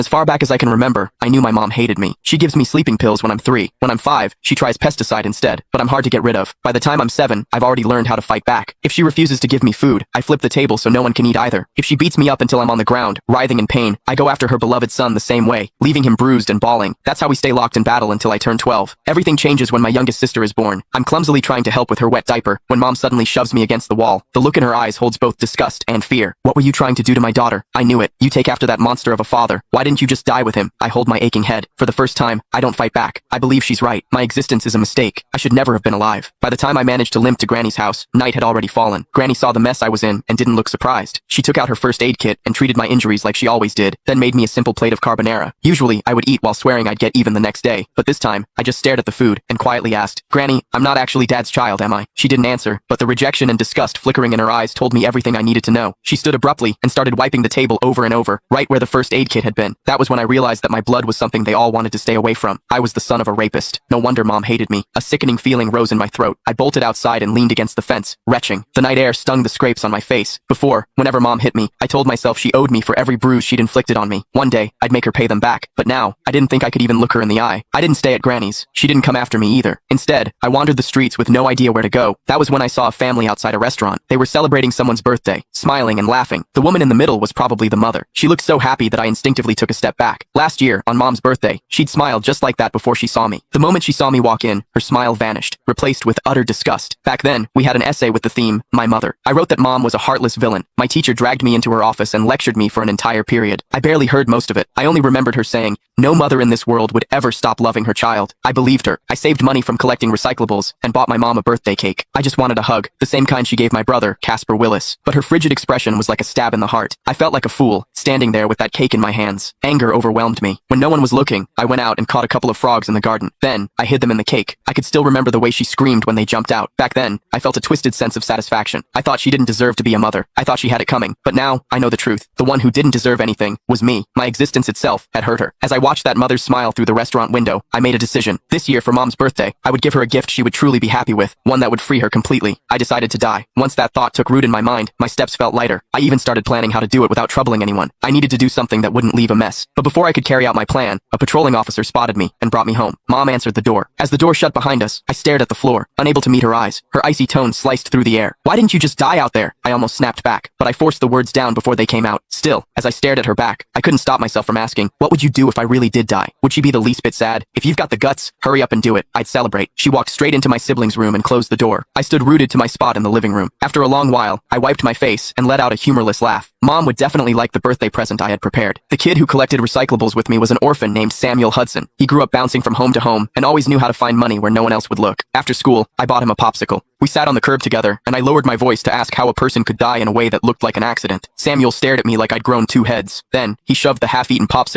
As far back as I can remember, I knew my mom hated me. She gives me sleeping pills when I'm 3. When I'm 5, she tries pesticide instead, but I'm hard to get rid of. By the time I'm 7, I've already learned how to fight back. If she refuses to give me food, I flip the table so no one can eat either. If she beats me up until I'm on the ground, writhing in pain, I go after her beloved son the same way, leaving him bruised and bawling. That's how we stay locked in battle until I turn 12. Everything changes when my youngest sister is born. I'm clumsily trying to help with her wet diaper when mom suddenly shoves me against the wall. The look in her eyes holds both disgust and fear. What were you trying to do to my daughter? I knew it. You take after that monster of a father. Why didn't you just die with him? I hold my aching head. For the first time, I don't fight back. I believe she's right. My existence is a mistake. I should never have been alive. By the time I managed to limp to Granny's house, night had already fallen. Granny saw the mess I was in and didn't look surprised. She took out her first aid kit and treated my injuries like she always did, then made me a simple plate of carbonara. Usually, I would eat while swearing I'd get even the next day, but this time, I just stared at the food and quietly asked, "Granny, I'm not actually Dad's child, am I?" She didn't answer, but the rejection and disgust flickering in her eyes told me everything I needed to know. She stood abruptly and started wiping the table over and over, right where the first aid kit had been. That was when I realized that my blood was something they all wanted to stay away from. I was the son of a rapist. No wonder Mom hated me. A sickening feeling rose in my throat. I bolted outside and leaned against the fence, retching. The night air stung the scrapes on my face. Before, whenever Mom hit me, I told myself she owed me for every bruise she'd inflicted on me. One day, I'd make her pay them back. But now, I didn't think I could even look her in the eye. I didn't stay at Granny's. She didn't come after me either. Instead, I wandered the streets with no idea where to go. That was when I saw a family outside a restaurant. They were celebrating someone's birthday, smiling and laughing. The woman in the middle was probably the mother. She looked so happy that I instinctively took a step back. Last year, on Mom's birthday, she'd smiled just like that before she saw me. The moment she saw me walk in, her smile vanished, replaced with utter disgust. Back then, we had an essay with the theme, My Mother. I wrote that Mom was a heartless villain. My teacher dragged me into her office and lectured me for an entire period. I barely heard most of it. I only remembered her saying, no mother in this world would ever stop loving her child. I believed her. I saved money from collecting recyclables and bought my mom a birthday cake. I just wanted a hug, the same kind she gave my brother, Casper Willis. But her frigid expression was like a stab in the heart. I felt like a fool, standing there with that cake in my hands. Anger overwhelmed me. When no one was looking, I went out and caught a couple of frogs in the garden. Then, I hid them in the cake. I could still remember the way she screamed when they jumped out. Back then, I felt a twisted sense of satisfaction. I thought she didn't deserve to be a mother. I thought she had it coming. But now, I know the truth. The one who didn't deserve anything was me. My existence itself had hurt her. As I watched that mother's smile through the restaurant window, I made a decision. This year for Mom's birthday, I would give her a gift she would truly be happy with, one that would free her completely. I decided to die. Once that thought took root in my mind, my steps felt lighter. I even started planning how to do it without troubling anyone. I needed to do something that wouldn't leave a mess. But before I could carry out my plan, a patrolling officer spotted me and brought me home. Mom answered the door. As the door shut behind us, I stared at the floor, unable to meet her eyes. Her icy tone sliced through the air. "Why didn't you just die out there?" I almost snapped back, but I forced the words down before they came out. Still, as I stared at her back, I couldn't stop myself from asking, what would you do if I really did die? Would she be the least bit sad? If you've got the guts, hurry up and do it. I'd celebrate. She walked straight into my siblings' room and closed the door. I stood rooted to my spot in the living room. After a long while, I wiped my face and let out a humorless laugh. Mom would definitely like the birthday present I had prepared. The kid who collected recyclables with me was an orphan named Samuel Hudson. He grew up bouncing from home to home and always knew how to find money where no one else would look. After school, I bought him a popsicle. We sat on the curb together, and I lowered my voice to ask how a person could die in a way that looked like an accident. Samuel stared at me like I'd grown 2 heads. Then, he shoved the half-eaten popsicle